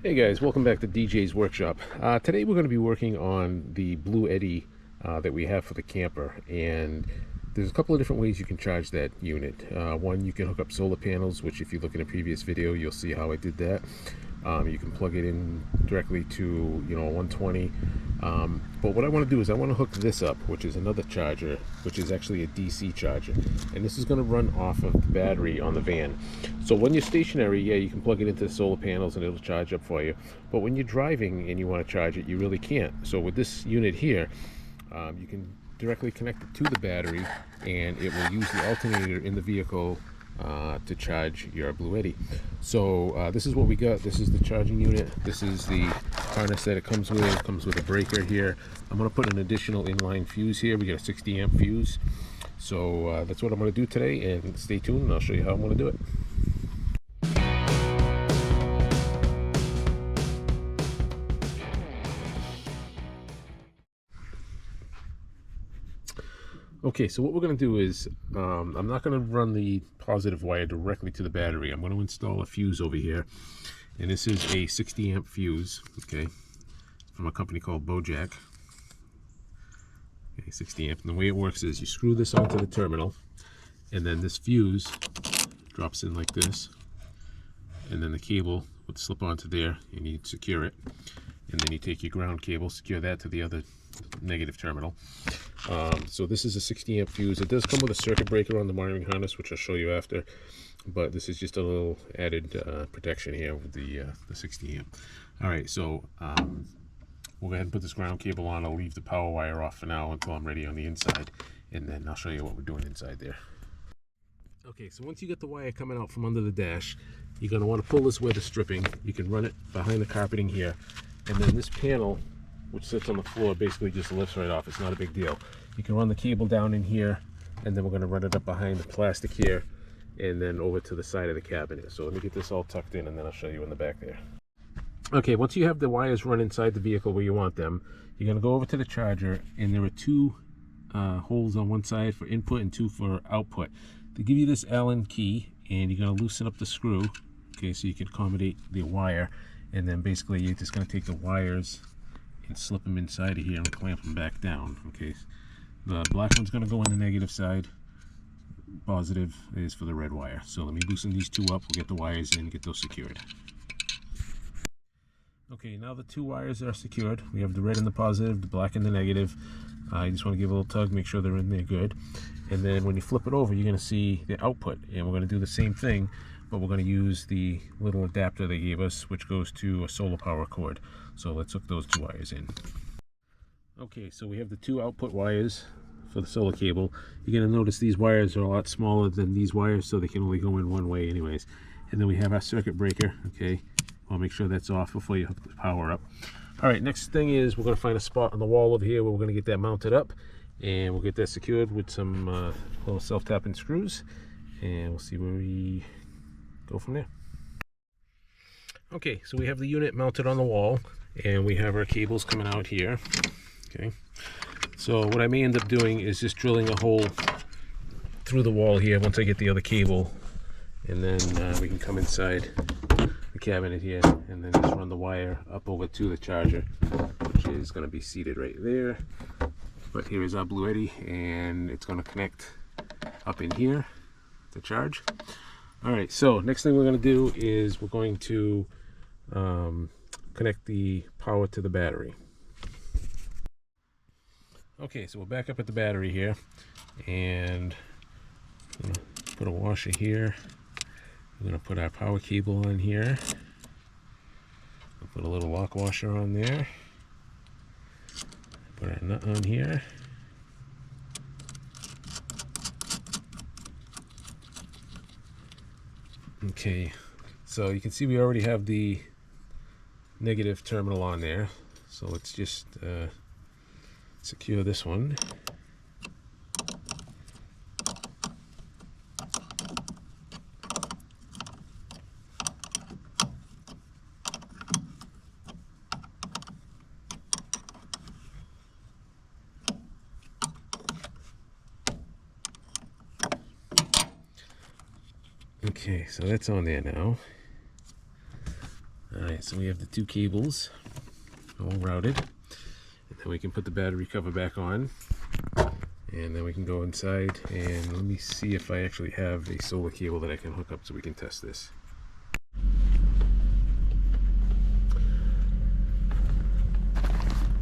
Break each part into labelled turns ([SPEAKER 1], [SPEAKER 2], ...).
[SPEAKER 1] Hey guys, welcome back to DJ's Workshop. Today we're going to be working on the Bluetti that we have for the camper, and there's a couple of different ways you can charge that unit. One, you can hook up solar panels, which if you look in a previous video you'll see how I did that. You can plug it in directly to a 120, but what I want to do is I want to hook this up, which is another charger, which is actually a DC charger, and this is going to run off of the battery on the van. So when you're stationary, yeah, you can plug it into the solar panels and it'll charge up for you, but when you're driving and you want to charge it, you really can't. So with this unit here, you can directly connect it to the battery and it will use the alternator in the vehicle to charge your Bluetti. So this is what we got. This is the charging unit. This is the harness that it comes with. It comes with a breaker here. I'm going to put an additional inline fuse here. We got a 60 amp fuse. So that's what I'm going to do today, and stay tuned and I'll show you how I'm going to do it. Okay, so what we're going to do is I'm not going to run the positive wire directly to the battery. I'm going to install a fuse over here, and this is a 60 amp fuse, okay, from a company called Bojack. Okay, 60 amp. And the way it works is you screw this onto the terminal, and then this fuse drops in like this, and then the cable would slip onto there, and you secure it, and then you take your ground cable, secure that to the other negative terminal. So this is a 60 amp fuse. It does come with a circuit breaker on the wiring harness, which I'll show you after, but this is just a little added protection here with the 60 amp. All right, so we'll go ahead and put this ground cable on. I'll leave the power wire off for now until I'm ready on the inside, and then I'll show you what we're doing inside there. Okay, so once you get the wire coming out from under the dash, you're going to want to pull this where the stripping. You can run it behind the carpeting here, and then this panel, which sits on the floor, basically just lifts right off. It's not a big deal. You can run the cable down in here, and then we're going to run it up behind the plastic here, and then over to the side of the cabinet. So let me get this all tucked in, and then I'll show you in the back there. Okay, once you have the wires run inside the vehicle where you want them, you're going to go over to the charger, and there are two holes on one side for input and two for output. They give you this Allen key, and you're going to loosen up the screw, okay, so you can accommodate the wire, and then basically you're just going to take the wires and slip them inside of here and clamp them back down. Okay, the black one's going to go on the negative side, positive is for the red wire. So let me loosen these two up, we'll get the wires in, get those secured. Okay, now the two wires are secured. We have the red and the positive, the black and the negative. You just want to give a little tug, make sure they're in there good, and then when you flip it over, you're going to see the output, and we're going to do the same thing, but we're going to use the little adapter they gave us, which goes to a solar power cord. So let's hook those two wires in. Okay, so we have the two output wires for the solar cable. You're going to notice these wires are a lot smaller than these wires, so they can only go in one way anyways. And then we have our circuit breaker. Okay, I'll make sure that's off before you hook the power up. All right, next thing is we're going to find a spot on the wall over here where we're going to get that mounted up, and we'll get that secured with some little self-tapping screws, and we'll see where we go from there. Okay, so we have the unit mounted on the wall, and we have our cables coming out here. Okay, so what I may end up doing is just drilling a hole through the wall here once I get the other cable, and then we can come inside the cabinet here and then just run the wire up over to the charger, which is going to be seated right there. But here is our Bluetti, and it's going to connect up in here to charge. All right, so next thing we're going to do is we're going to connect the power to the battery. Okay, so we're back up at the battery here, and I'm gonna put a washer here. We're gonna put our power cable on here. I'll put a little lock washer on there. Put our nut on here. Okay, so you can see we already have the negative terminal on there. So let's just secure this one. Okay, so that's on there now. Alright, so we have the two cables all routed. And then we can put the battery cover back on. And then we can go inside and let me see if I actually have a solar cable that I can hook up so we can test this.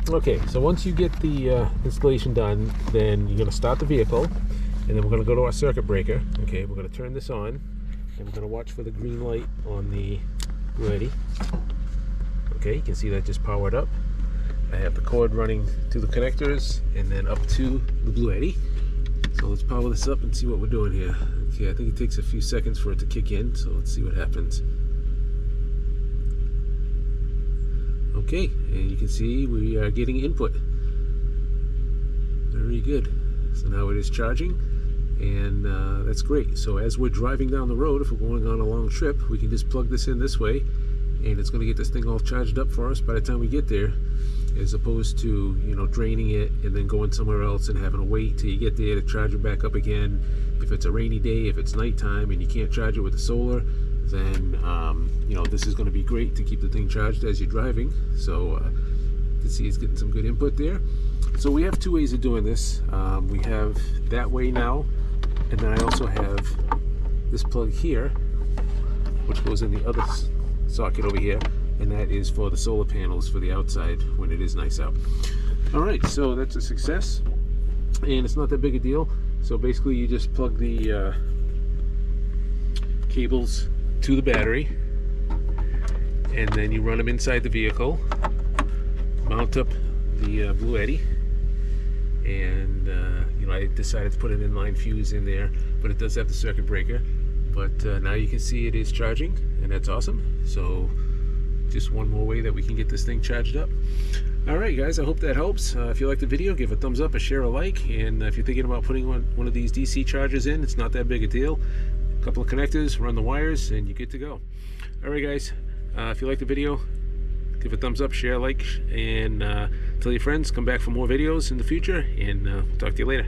[SPEAKER 1] Okay, so once you get the installation done, then you're going to start the vehicle, and then we're going to go to our circuit breaker. Okay, we're going to turn this on, and we're going to watch for the green light on the Bluetti. Okay, you can see that just powered up. I have the cord running to the connectors and then up to the Bluetti. So let's power this up and see what we're doing here. Okay, I think it takes a few seconds for it to kick in, so let's see what happens. Okay, and you can see we are getting input. Very good. So now it is charging, and that's great. So as we're driving down the road, if we're going on a long trip, we can just plug this in this way, and it's going to get this thing all charged up for us by the time we get there, as opposed to, you know, draining it and then going somewhere else and having to wait till you get there to charge it back up again. If it's a rainy day, if it's nighttime and you can't charge it with the solar, then you know, this is going to be great to keep the thing charged as you're driving. So you can see it's getting some good input there. So we have two ways of doing this. We have that way now, and then I also have this plug here, which goes in the other socket over here, and that is for the solar panels for the outside when it is nice out. All right, so that's a success, and it's not that big a deal. So basically you just plug the cables to the battery, and then you run them inside the vehicle, mount up the Bluetti, and you know, I decided to put an inline fuse in there, but it does have the circuit breaker. But now you can see it is charging, and that's awesome. So just one more way that we can get this thing charged up. Alright guys, I hope that helps. If you liked the video, give a thumbs up, a share, a like, and if you're thinking about putting one of these DC chargers in, it's not that big a deal. A couple of connectors, run the wires, and you're good to go. Alright guys, if you liked the video, give a thumbs up, share, a like, and tell your friends, come back for more videos in the future, and we'll talk to you later.